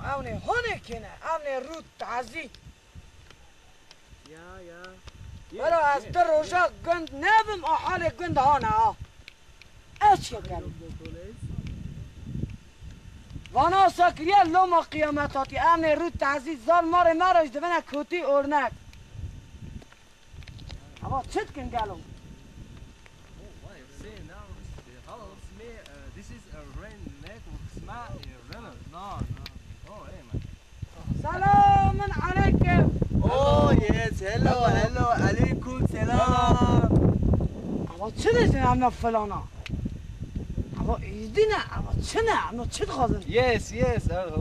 اوني هوني كنا اوني روت تعزي يا ولا استر وشا قند نابم احالي قند هانا ايش يقال وانا ساكريا لوما قيامتاتي اوني روت تعزي زال ماري مارج دبنا كوتي اورناك اما تشد كن قالوا سلام عليكم. Oh yes, hello, عليكم سلام. Ama çene amna falana. Ama izdina ama çene amna çet kadın. Yes.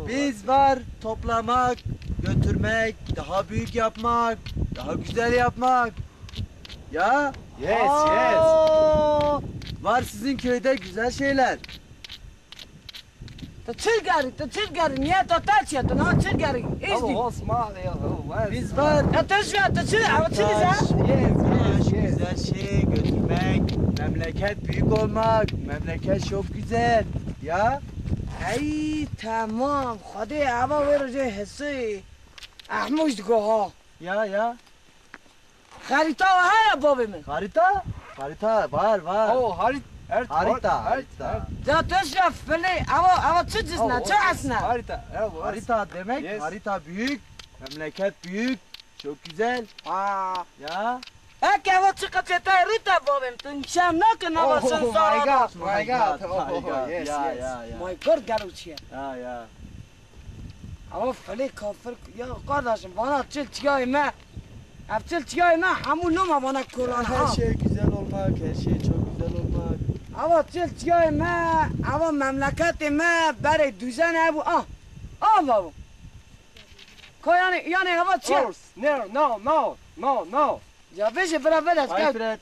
Biz var toplamak, götürmek, daha büyük yapmak, daha güzel yapmak. Ya? Yes. Var sizin köyde güzel şeyler. تشجري نيا تاتشيا تنا تشجري إيزي Biz var. Güzel şey götürmek, memleket büyük olmak, memleket çok güzel. Ya? أي تمام خدي أبا ورجع حسي أحمش تقولها Ya. خريطة وهاي بابي من Harita var. Harita. ده تشرف فلي أبا تشجسنا تشعسنا Harita demek, Yes. harita büyük, memleket büyük, çok güzel. Ya? هيك أبا تشقتي ريتا بابي تنشان ناكن أبا سنسارا My God. Yes. ماي جود قالوشيا Ya. أبا فلي كافر يا قرداشم بنا تشيل ما أبتل تياي ما حمول نوما بنا كورونا Her şey güzel olmak, her şey çok güzel olmak. أبا تشيل تياي ما أبا مملكتي ما بري دوزان أبو بابو كو يعني أبا تشيل No. يا بيش برا بلا سكت Alfred,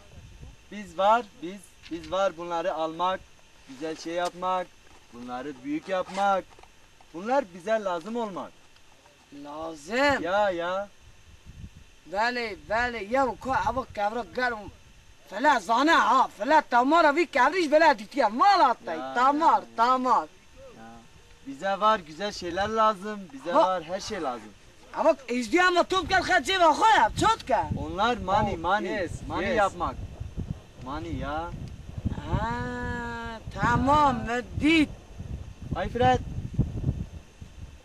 biz var bunları almak, güzel şey yapmak, bunları büyük yapmak. Bunlar bize lazım olmak. لازم Ya. بله يا كو أبا كبر قالوا فلا زانا فلا تمارا في كبريش بلا ديتيا مالا تاي Ya. تمار Bize var güzel şeyler lazım, bize Ha. var her şey lazım. أبا إجدي أما توب كان خدي بخويا بشوت كان Onlar money. yes, Money yes. yapmak. Money ya. تمام مديت Alfred.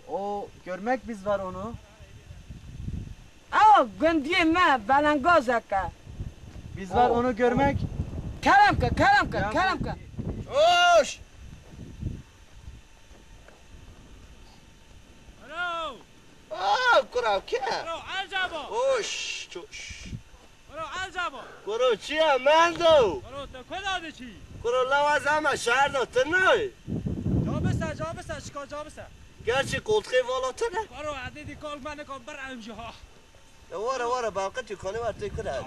O görmek biz var onu. قندي ما بلنغازك Biz var onu görmek. كلامك Oş. Kurav ki? Oş. Kurav çiye mendo. Kurav lavazama şehirde tınay. Gerçi koltuğu valatına. Vara balkı tükkanı var tükkanı.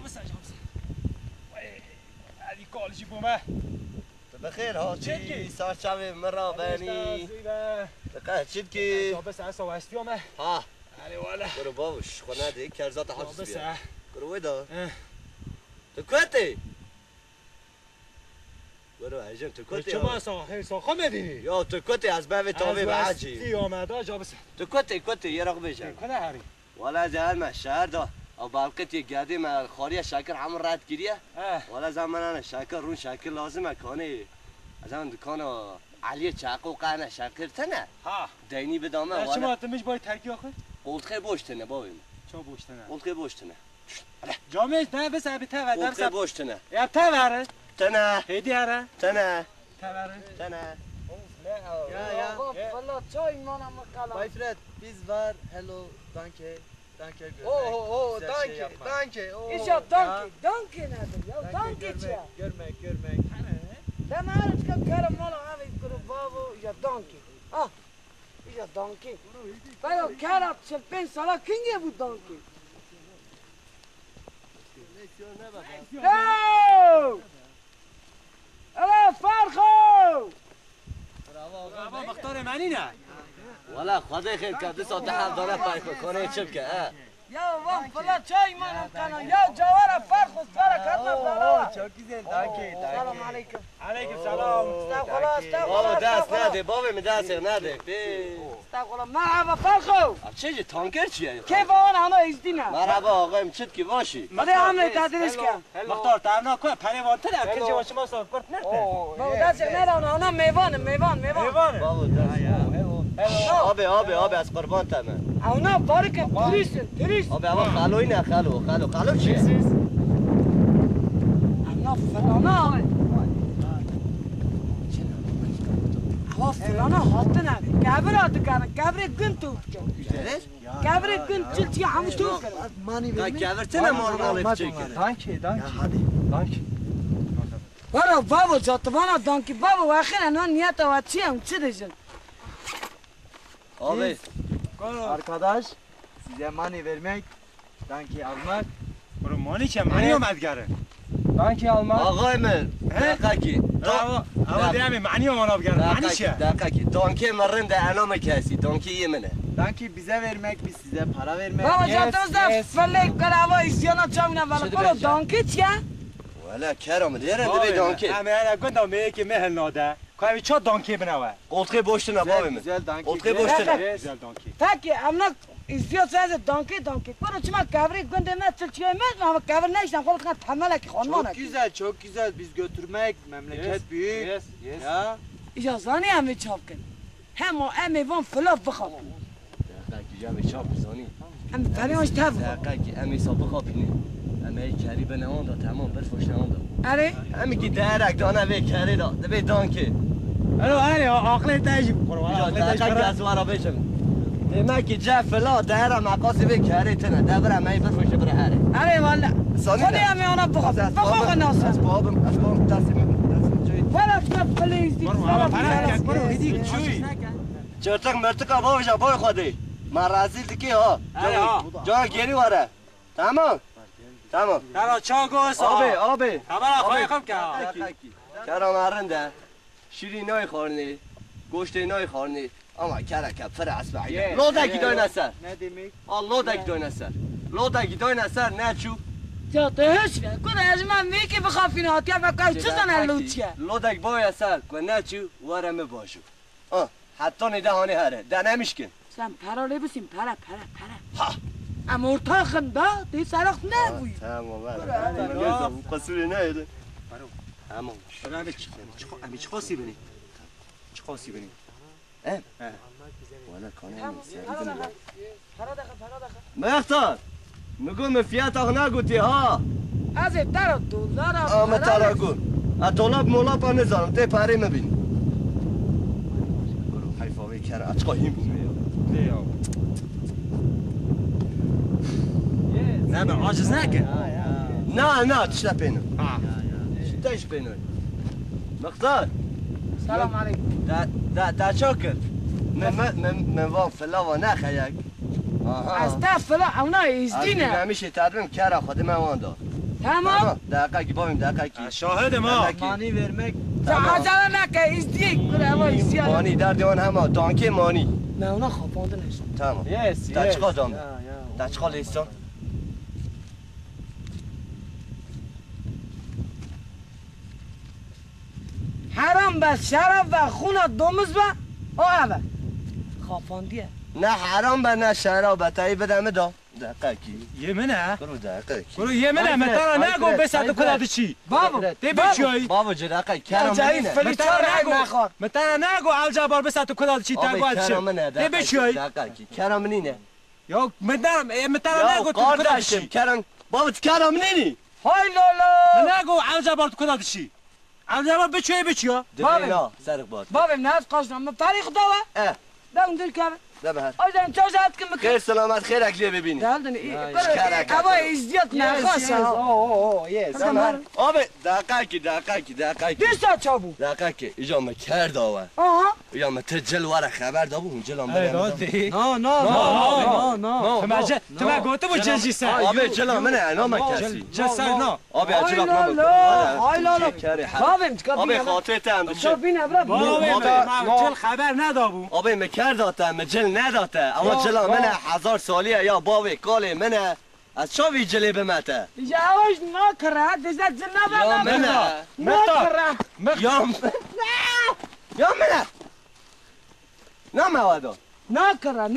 بخير ها چی ساعت شب مرا بینی دقیقه چید کی ها برو بابوش خونه دی کرزات حبس بیا برو ویدا تو کتی برو عجم تو کتی یا تو کتی از بابی تاوی بعجی تو کتی یه رقم بیشم ولا جهل ما شهر دا او بالقت یک گردی ما خاریه شکر همون رد گیریه ولا زمانه شکر رون شکر لازمه کنی از اون دکان علی چاقو قانه شکر تنه دینی بدامه ولا شما تمش باید ترکی آخر؟ قلتخه بوشتنه بابیم چا بوشتنه؟ قلتخه بوشتنه جامعش نه بس ابی تا ودر قلتخه بوشتنه یا تا وره تنه هدی هره تنه تا وره تنه يا والله çay mana makala Alfred biz var hello danke danke İşte danke nedir ya danke çya görmek Ben artık karım mala abi kuru babu ya danke ya danke Ben o karat çelpen sala kinge bu danke No! Ala farxo بابا مختار منی نه ولا خدای خیر کرده ساعت 7 داره پای کنه چپ که Ya vah fırla çay manam kana. Ya cavara fark ustara katma bana. Çok güzel. Danke. Selam aleyküm. Aleyküm selam. بابا دست نده بابا می دست نده استغفر الله مرحبا فرخو. چه تانکر چیه؟ كيف انا ازدينا؟ مرحبا آقایم چت کی باشی؟ بده عملت تدریس کن. مختار تعنا کو پریوان تر که جو شما سال کرد نه بابا دست نه انا میوان بابا دست آب از قربان تمه اونا بارك تريس آب اما خلوی نه خلو چیه؟ اونا فلانا هوا فلانا هاتنا كابرات كان كابر كنتو كابر كنت جلتي حمشتو تا کاورتنه مال چیکه Danke. برا بابا جاتوانا دانكي بابا واخر انا نيتا واتشيم تشدجن Abi Arkadaş size mani vermek, danke almak. برو مانی چه مانی اومد گره Danke almak. آقایم دقیقی اما دیمی مانی اومد گره مانی چه دقیقی دانکی مرن ده انام کسی دانکی یه منه Danke bize vermek, biz size para vermek. بابا جاتوزا فلك كراوا اسيانا تشامنا بالا دانكي تشا ولا کرم دیره دبی دانکی اما انا گندم میگه مهل ناده کوی چه دانکی بنوه قلقی باشتنه بابی من Güzel danke. قلقی باشتنه güzel دانکی تاكي امنا istiyorsanız دانكي برو çima kavri göndeme çılçıyor ama kavri ne işten koluk tamamen Çok güzel, çok güzel. Biz götürmek, memleket büyük. yes Ya. اجازانی هم چاپکن هم ایوان فلاف بخواب دقیقی جمع چاپ بزانی هم فریانش تف دقیقی امی سابقه خوابینه امی کری به نوان دا تمام برفوش نوان دا اره امی که درک دانه به کری دا دبی دانکی الو عقل تاجب برو دقیقی از ورا بشم اما که جا فلا دهره مقاسی به کری تنه دبر امی برفوش بره هره اره والا سانی سانی هم اونا بخواب بخواب ناسا از بابم تصمیم ولا تکب پلیز دی برو هدی چوی چرتک مرتک بابا جا بای خودی من رازیل دیگه ها جا گیری واره تمام ترا چا گوست آبی خبر خواهی خب که کرا مرنده شیری نای خورنی گوشت نای خورنی اما کرا کپ فر اسبعی لودکی دای نسر Ne demek? لودکی دای نسر لودکی دای نسر نه چو جا تهش کنه از من میکی بخوافین هاتیا و کار چیزان اللوچیه لودک بای سر که نه چو ورمه باشو حتی ندهانی هره ده نمیشکن سن پرا بسیم پرا اما ارتاخم دا دی سرخ نبوی تمام قصوری نیده تمام امی چه خاصی بینی ولا کانه پرا دخل مختار نگو مفیات آخ نگوتی ها از ترا دولار آمه ترا گو اتولاب مولاب ها نزارم تی پری مبین برو حیفاوی کره اچقا هیم بومه نه به عاجز نکن نه تشتا پینو تش پینو مختار سلام علیکم دا چو کرد من وان فلا و نخه یک از تا فلا اونا ازدینه همیشه تدریم کره خود من وان دار تمام دقیقه کی بابیم دقیقه کی شاهد ما Mani vermek. عجله نکه ازدیه کنه اما ازدیه مانی در دیوان همه دانکی مانی نه اونا خوابانده نشد تمام Yes. تا چقا دام Ya. تا چقا لیستان حرام بس شرف و خون دومز با اوه خواباندیه نه حرام به نه شراب تایی بدمه دا دقیقه کی یه منه برو دقیقه کی برو یه منه متارا نگو بسد کلاد چی بابا دی بچوی بابا جا دقیقه کرم جایی منه فلی چار نخور متارا نگو الجبار بسد کلاد چی تگو آبی چی کرم منه دی بچوی دقیقه کی کرم منینه یا متارا یا نگو تو قار کلاد داشتم چی کرم بابا کرم منینی های لولو نگو الجبار تو کلاد چی الجبار بچوی دقیقه سرق باد بابا ناس قاشنا ما تاریخ دوا اه دم دل کبه ده بهر آیدن چه ساعت کم بکن خیر سلامت خیر اکلی ببینی دالدنی شکرک. اما ازدیت نخواست Yes. آبی دقیقه کی دیستا چابو دقیقه کی ایجا ما کرد آوه آها یا ما ترجل وره خبر دابو اون جلام بدم No. تو ما گوتو بو جنجی سر آبی جلام منه انا ما کسی جسر نه آبی های اجلام لولو های لولو بابا چکا آبی بینه خاطر تم چکا بینه برا بابا آبی جل خبر ندابو آبی مکرد آتم مجل جل نداته اما جلا منه 1000 سالیه یا باوی کالی منه از چاوی جلی بمته یا اوش نکره دزد زنبه یا منه نکره یا منه نه موادو نکره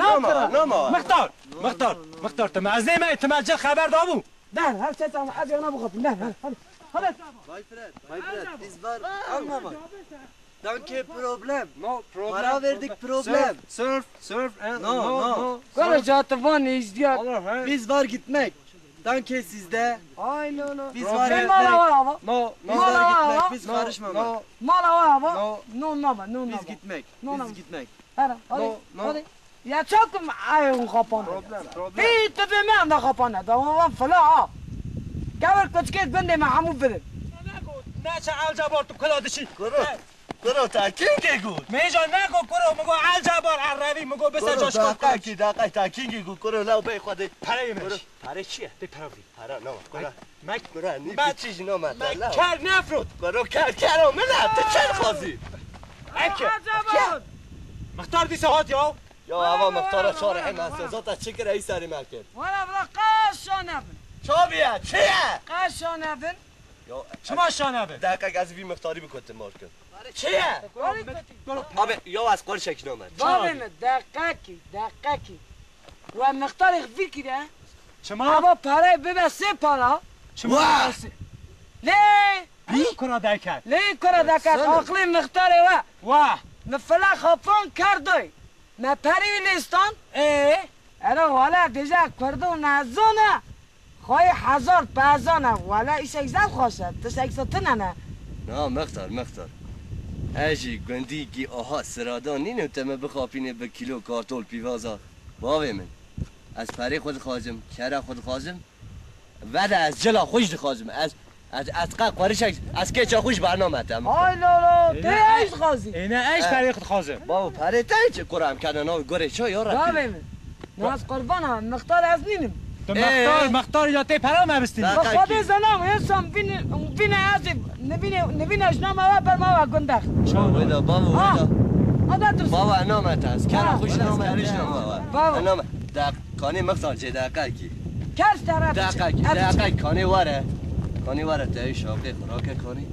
مختار تم از نیمه تمجل خبر دابو نه هر چه تام از انا بخواد نه حالا Vay Fred, biz var anlama. Danke problem. Para verdik problem. Surf, No. کار جاتوان ازدیاد Biz var gitmek. Danke sizde. آی نو نو Biz var Sen mala gitmek. hava Biz var gitmek. Biz karışmamak. mala hava no naba no Biz naba gitmek. No, no. Biz gitmek. hadi No. hadi ya çaktım ayın kapanı bir tepeme anda kapanı tamam فلا قبل كنت كيف بندي مع عمو فيلم نه چه الجبار تو کلادشی کرو تاکینگی گود میجا نگو کرو مگو الجبار عربی مگو بسا جاش کن دقیقی تاکینگی گود کرو لو بی خودی پره میش پره چیه؟ دی پره پرا نو کرو مک کرو نی چیزی نو مت لو کر نفرود کرو کرو من تو چه خوازی اکه مختار دی ساعت یا یا هوا مختار شارحی مسازات چکر ای سری مرکب ولا بلا قاشا چابیه چیه؟ قاشا نبن شما شانه دقیق از وی مختاری بکته مارکن چیه؟ آبه یا از قول شکل نامد بابم دقیقی و مختار اخفی کده شما اما پاره ببه 3 پارا شما لی بی کرا درکر لی کرا دکت عقلی مختاره و مفلا خفان کردوی ما پری لیستان ارا والا دیجا کردو نزونه خواه 1000 پازانه والا ایش اگزم خواسته تس اگزتنه نه نه مختار اجی گندی گی آها سرادان نینو تمه بخوابینه به کیلو کارتول پیوازا باوی من از پری خود خواجم کره خود خواجم بعد از جلا خوش خواجم از قرش از که چا خوش برنامه تم آی لولو تی ایش خوازی اینه ایش پری خود خوازم بابا پری تا چه قرام کنه نو گره چا یارا بابی من ناز قربانم مختار از نینم تو مختار یا تی پرا مبستین با خود زنم انسان بینه از نبینه اشنامه و بر ما و گندخ ودا بابا آده درست بابا نامت است کنه خوش نامت بابا نام دق کانی مختار چه دقیقی کرس طرف دقیق کانی واره تایی شاقه خوراک کانی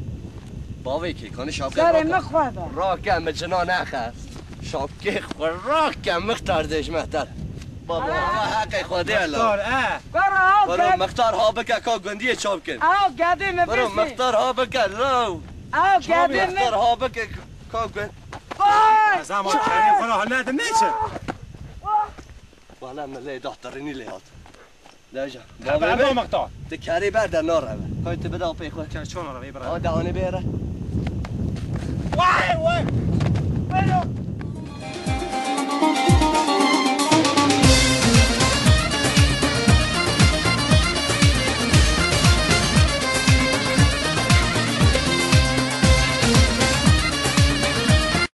باوی که کانی شاقه سر مخواده راکم جنا نخست شاقه خوراک مختار دش مختار بابا حق خودی الله برو مختار ها بکه که گندی چاپ کن گده مفیسی برو مختار ها بکه لو گده مختار ها بکه که گن از اما کریم خونه حال نده میشه بالا ملی دخترینی لیات لجا بابا مختار ده کاری بر در نار روه کایت بده پی خود چون رو ببره دهانه بیاره وای